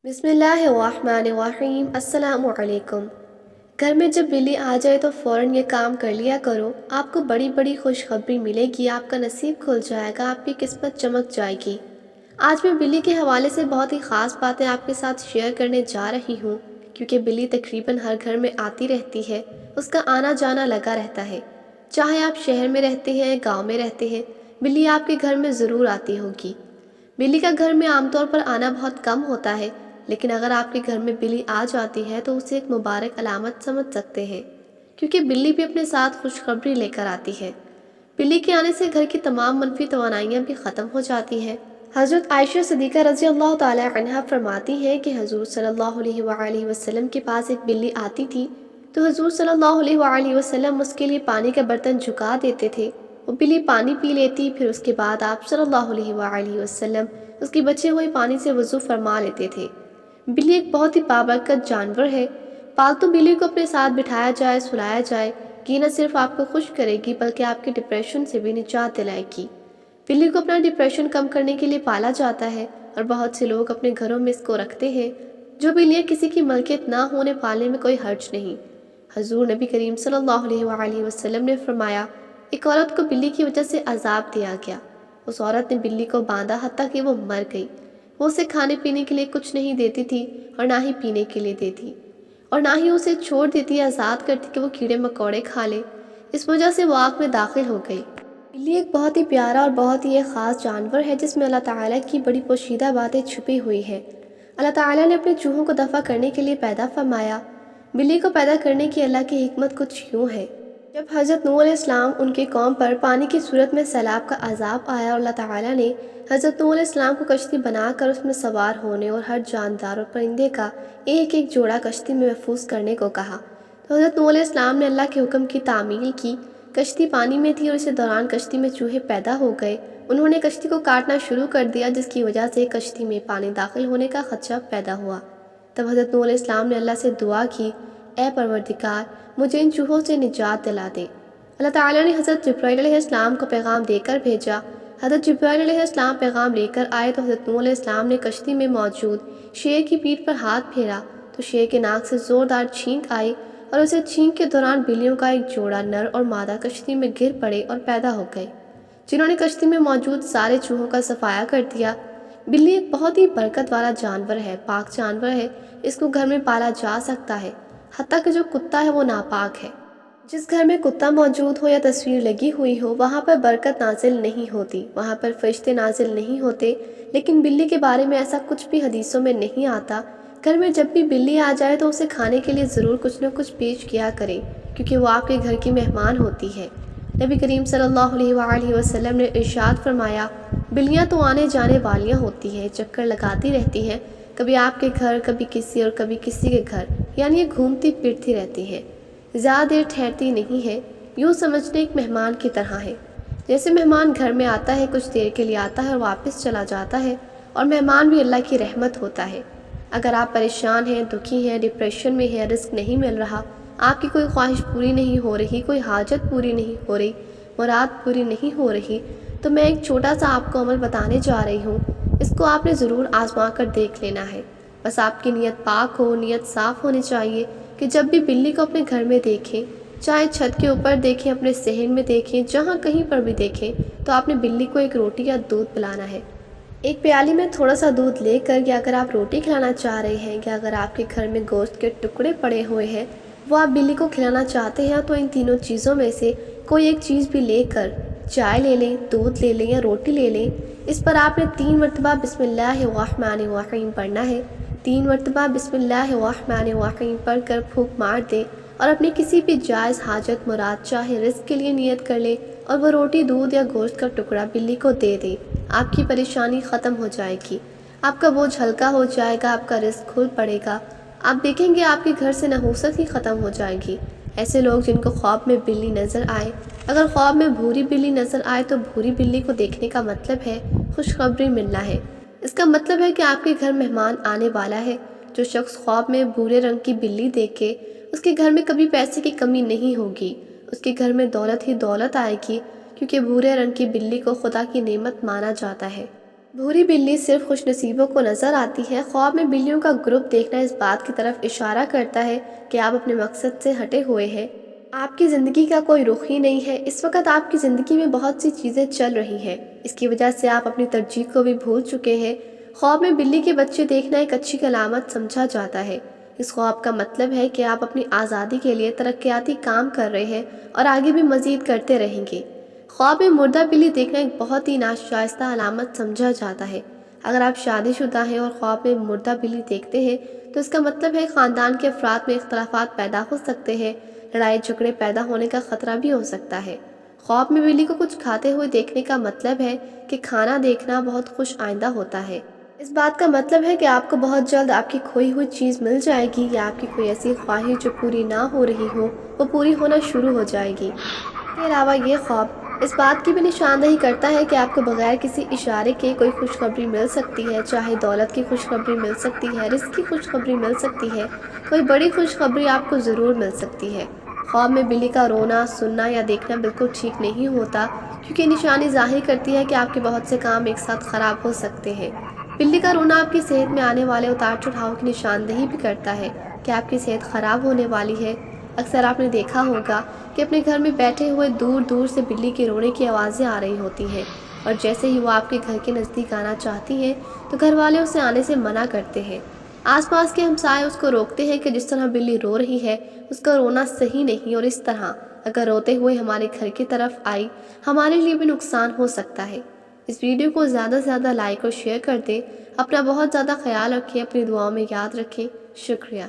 بسم اللہ الرحمن الرحیم۔ السلام علیکم۔ گھر میں جب بلی آ جائے تو فوراً یہ کام کر لیا کرو، آپ کو بڑی بڑی خوشخبری ملے گی، آپ کا نصیب کھل جائے گا، آپ کی قسمت چمک جائے گی۔ آج میں بلی کے حوالے سے بہت ہی خاص باتیں آپ کے ساتھ شیئر کرنے جا رہی ہوں، کیونکہ بلی تقریباً ہر گھر میں آتی رہتی ہے، اس کا آنا جانا لگا رہتا ہے۔ چاہے آپ شہر میں رہتے ہیں، گاؤں میں رہتے ہیں، بلی آپ کے گھر میں ضرور آتی ہوگی۔ بلی کا گھر میں عام طور پر آنا بہت کم ہوتا ہے، لیکن اگر آپ کے گھر میں بلی آ جاتی ہے تو اسے ایک مبارک علامت سمجھ سکتے ہیں، کیونکہ بلی بھی اپنے ساتھ خوشخبری لے کر آتی ہے۔ بلی کے آنے سے گھر کی تمام منفی توانائیاں بھی ختم ہو جاتی ہیں۔ حضرت عائشہ صدیقہ رضی اللہ تعالی عنہا فرماتی ہیں کہ حضور صلی اللہ علیہ وآلہ وسلم کے پاس ایک بلی آتی تھی تو حضور صلی اللہ علیہ وآلہ وسلم اس کے لیے پانی کا برتن جھکا دیتے تھے، وہ بلی پانی پی لیتی، پھر اس کے بعد آپ صلی اللہ علیہ وآلہ وسلم اس کے بچے ہوئے پانی سے وضو فرما لیتے تھے۔ بلی ایک بہت ہی بابرکت جانور ہے۔ پالتو بلی کو اپنے ساتھ بٹھایا جائے، سلایا جائے، یہ نہ صرف آپ کو خوش کرے گی بلکہ آپ کے ڈپریشن سے بھی نجات دلائے گی۔ بلی کو اپنا ڈپریشن کم کرنے کے لیے پالا جاتا ہے، اور بہت سے لوگ اپنے گھروں میں اس کو رکھتے ہیں۔ جو بلیاں کسی کی ملکیت نہ ہونے پالنے میں کوئی حرج نہیں۔ حضور نبی کریم صلی اللہ علیہ وآلہ وسلم نے فرمایا، ایک عورت کو بلی کی وجہ سے عذاب دیا گیا۔ اس عورت نے بلی کو باندھا حتیٰ کہ وہ مر گئی۔ وہ اسے کھانے پینے کے لیے کچھ نہیں دیتی تھی اور نہ ہی پینے کے لیے دیتی، اور نہ ہی اسے چھوڑ دیتی، آزاد کرتی کہ وہ کیڑے مکوڑے کھا لے۔ اس وجہ سے وہ آگ میں داخل ہو گئی۔ بلی ایک بہت ہی پیارا اور بہت ہی ایک خاص جانور ہے جس میں اللہ تعالیٰ کی بڑی پوشیدہ باتیں چھپی ہوئی ہیں۔ اللہ تعالیٰ نے اپنے چوہوں کو دفع کرنے کے لیے پیدا فرمایا۔ بلی کو پیدا کرنے کی اللہ کی حکمت کچھ یوں ہے۔ جب حضرت نوح علیہ السلام ان کی قوم پر پانی کی صورت میں سیلاب کا عذاب آیا اور اللہ تعالیٰ نے حضرت نوح علیہ السلام کو کشتی بنا کر اس میں سوار ہونے اور ہر جاندار اور پرندے کا ایک ایک جوڑا کشتی میں محفوظ کرنے کو کہا، تو حضرت نوح علیہ السلام نے اللہ کے حکم کی تعمیل کی۔ کشتی پانی میں تھی اور اسی دوران کشتی میں چوہے پیدا ہو گئے۔ انہوں نے کشتی کو کاٹنا شروع کر دیا، جس کی وجہ سے کشتی میں پانی داخل ہونے کا خدشہ پیدا ہوا۔ تب حضرت نوح علیہ السلام نے اللہ سے دعا کی، اے پروردگار، مجھے ان چوہوں سے نجات دلا دے۔ اللہ تعالیٰ نے حضرت جبرائیل علیہ السلام کو پیغام دے کر بھیجا۔ حضرت جبرائیل علیہ السلام پیغام لے کر آئے تو حضرت نوح علیہ السلام نے کشتی میں موجود شیر کی پیٹھ پر ہاتھ پھیرا تو شیر کے ناک سے زوردار چھینک آئی، اور اسے چھینک کے دوران بلیوں کا ایک جوڑا نر اور مادہ کشتی میں گر پڑے اور پیدا ہو گئے، جنہوں نے کشتی میں موجود سارے چوہوں کا صفایا کر دیا۔ بلی ایک بہت ہی برکت والا جانور ہے، پاک جانور ہے، اس کو گھر میں پالا جا سکتا ہے، حتیٰ کہ جو کتا ہے وہ ناپاک ہے۔ جس گھر میں کتا موجود ہو یا تصویر لگی ہوئی ہو، وہاں پر برکت نازل نہیں ہوتی، وہاں پر فرشتے نازل نہیں ہوتے۔ لیکن بلی کے بارے میں ایسا کچھ بھی حدیثوں میں نہیں آتا۔ گھر میں جب بھی بلی آ جائے تو اسے کھانے کے لیے ضرور کچھ نہ کچھ پیش کیا کریں، کیونکہ وہ آپ کے گھر کی مہمان ہوتی ہے۔ نبی کریم صلی اللہ علیہ وآلہ وسلم نے ارشاد فرمایا، بلیاں تو آنے جانے والیاں ہوتی ہیں، چکر لگاتی رہتی ہیں، کبھی آپ کے گھر، کبھی کسی اور کبھی کسی کے گھر، یعنی یہ گھومتی پھرتی رہتی ہیں، زیادہ دیر ٹھہرتی نہیں ہے، یوں سمجھنے ایک مہمان کی طرح ہے۔ جیسے مہمان گھر میں آتا ہے، کچھ دیر کے لیے آتا ہے اور واپس چلا جاتا ہے، اور مہمان بھی اللہ کی رحمت ہوتا ہے۔ اگر آپ پریشان ہیں، دکھی ہیں، ڈپریشن میں ہیں، رزق نہیں مل رہا، آپ کی کوئی خواہش پوری نہیں ہو رہی، کوئی حاجت پوری نہیں ہو رہی، مراد پوری نہیں ہو رہی، تو میں ایک چھوٹا سا آپ کو عمل بتانے جا رہی ہوں۔ اس کو آپ نے ضرور آزما کر دیکھ لینا ہے۔ بس آپ کی نیت پاک ہو، نیت صاف ہونی چاہیے کہ جب بھی بلی کو اپنے گھر میں دیکھیں، چاہے چھت کے اوپر دیکھیں، اپنے صحن میں دیکھیں، جہاں کہیں پر بھی دیکھیں، تو آپ نے بلی کو ایک روٹی یا دودھ پلانا ہے۔ ایک پیالی میں تھوڑا سا دودھ لے کر، یا اگر آپ روٹی کھلانا چاہ رہے ہیں، یا اگر آپ کے گھر میں گوشت کے ٹکڑے پڑے ہوئے ہیں وہ آپ بلی کو کھلانا چاہتے ہیں، تو ان تینوں چیزوں میں سے کوئی ایک چیز بھی لے کر، چائے لے لیں، دودھ لے لیں یا روٹی لے لیں، اس پر آپ نے 3 مرتبہ بسم اللہ الرحمن الرحیم پڑھنا ہے۔ 3 مرتبہ بسم اللہ الرحمن الرحیم پڑھ کر پھونک مار دیں، اور اپنی کسی بھی جائز حاجت مراد، چاہے رزق کے لیے نیت کر لیں، اور وہ روٹی، دودھ یا گوشت کا ٹکڑا بلی کو دے دیں۔ آپ کی پریشانی ختم ہو جائے گی، آپ کا بوجھ ہلکا ہو جائے گا، آپ کا رزق کھل پڑے گا، آپ دیکھیں گے آپ کے گھر سے نحوست ہی ختم ہو جائے گی۔ ایسے لوگ جن کو خواب میں بلی نظر آئے، اگر خواب میں بھوری بلی نظر آئے تو بھوری بلی کو دیکھنے کا مطلب ہے خوشخبری ملنا ہے۔ اس کا مطلب ہے کہ آپ کے گھر مہمان آنے والا ہے۔ جو شخص خواب میں بھورے رنگ کی بلی دیکھے، اس کے گھر میں کبھی پیسے کی کمی نہیں ہوگی، اس کے گھر میں دولت ہی دولت آئے گی، کیونکہ بھورے رنگ کی بلی کو خدا کی نعمت مانا جاتا ہے۔ بھوری بلی صرف خوش نصیبوں کو نظر آتی ہے۔ خواب میں بلیوں کا گروپ دیکھنا اس بات کی طرف اشارہ کرتا ہے کہ آپ اپنے مقصد سے ہٹے ہوئے ہیں۔ آپ کی زندگی کا کوئی رخ ہی نہیں ہے۔ اس وقت آپ کی زندگی میں بہت سی چیزیں چل رہی ہیں، اس کی وجہ سے آپ اپنی ترجیح کو بھی بھول چکے ہیں۔ خواب میں بلی کے بچے دیکھنا ایک اچھی علامت سمجھا جاتا ہے۔ اس خواب کا مطلب ہے کہ آپ اپنی آزادی کے لیے ترقیاتی کام کر رہے ہیں اور آگے بھی مزید کرتے رہیں گے۔ خواب میں مردہ بلی دیکھنا ایک بہت ہی ناشائستہ علامت سمجھا جاتا ہے۔ اگر آپ شادی شدہ ہیں اور خواب میں مردہ بلی دیکھتے ہیں تو اس کا مطلب ہے خاندان کے افراد میں اختلافات پیدا ہو سکتے ہیں، لڑائی جھگڑے پیدا ہونے کا خطرہ بھی ہو سکتا ہے۔ خواب میں بلی کو کچھ کھاتے ہوئے دیکھنے کا مطلب ہے کہ کھانا دیکھنا بہت خوش آئندہ ہوتا ہے۔ اس بات کا مطلب ہے کہ آپ کو بہت جلد آپ کی کھوئی ہوئی چیز مل جائے گی، یا آپ کی کوئی ایسی خواہش جو پوری نہ ہو رہی ہو وہ پوری ہونا شروع ہو جائے گی۔ اس کے علاوہ یہ خواب اس بات کی بھی نشاندہی کرتا ہے کہ آپ کو بغیر کسی اشارے کے کوئی خوشخبری مل سکتی ہے، چاہے دولت کی خوشخبری مل سکتی ہے، رزق کی خوشخبری مل سکتی ہے، کوئی بڑی خوشخبری آپ کو ضرور مل سکتی ہے۔ خواب میں بلی کا رونا، سننا یا دیکھنا بالکل ٹھیک نہیں ہوتا، کیونکہ نشانی ظاہر کرتی ہے کہ آپ کے بہت سے کام ایک ساتھ خراب ہو سکتے ہیں۔ بلی کا رونا آپ کی صحت میں آنے والے اتار چڑھاؤ کی نشاندہی بھی کرتا ہے کہ آپ کی صحت خراب ہونے والی ہے۔ اکثر آپ نے دیکھا ہوگا کہ اپنے گھر میں بیٹھے ہوئے دور دور سے بلی کے رونے کی آوازیں آ رہی ہوتی ہیں، اور جیسے ہی وہ آپ کے گھر کے نزدیک آنا چاہتی ہیں تو گھر والے اسے آنے سے منع کرتے ہیں۔ آس پاس کے ہمسائے اس کو روکتے ہیں کہ جس طرح بلی رو رہی ہے اس کا رونا صحیح نہیں، اور اس طرح اگر روتے ہوئے ہمارے گھر کی طرف آئی ہمارے لیے بھی نقصان ہو سکتا ہے۔ اس ویڈیو کو زیادہ سے زیادہ لائک اور شیئر کر دیں۔ اپنا بہت زیادہ خیال رکھیں، اپنی دعاؤں میں یاد رکھیں۔ شکریہ۔